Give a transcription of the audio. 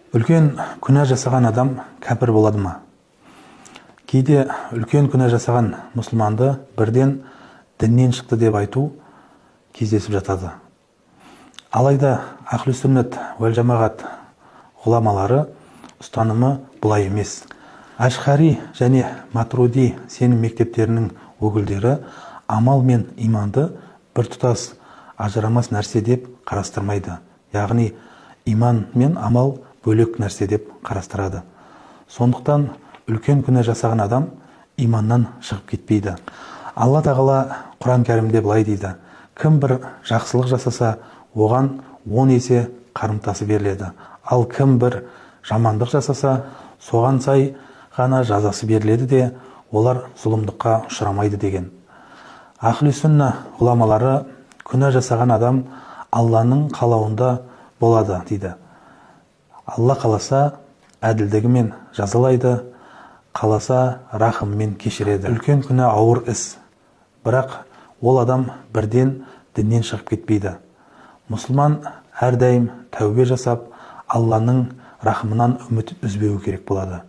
Үлкен күнә жасаған адам кәпір болады ма? Кейде үлкен күнә жасаған мұсылманды бірден діннен шықты деп айту кездесіп жатады. Алайда Ахлу сүннет уәл жамағат ғұламалары ұстанымы бұлай емес. Ашғари және Матруди сенім мектептерінің өкілдері амал мен иманды біртұтас ажырамас нәрсе деп қарастырмайды. Яғни иман мен амал бөлек нәрсе деп қарастырады. Сондықтан үлкен күнә жасаған адам иманнан шығып кетпейді. Алла тағала Құран кәрімде былай дейді: кім бір жақсылық жасаса, оған 10 есе қарымтасы беріледі. Ал кім бір жамандық жасаса, соған сай ғана жазасы беріледі де, олар зұлымдыққа ұшырамайды деген. Ахлу сүнна ғұламалары күнә жасаған адам Алланың қалауында болады дейді. Алла қаласа әділдігімен жазалайды, қаласа рахыммен кешіреді. Үлкен күнә ауыр іс, бірақ ол адам бірден діннен шығып кетпейді. Мұсылман әрдайым тәубе жасап, Алланың рахымынан үміт үзбеуі керек болады.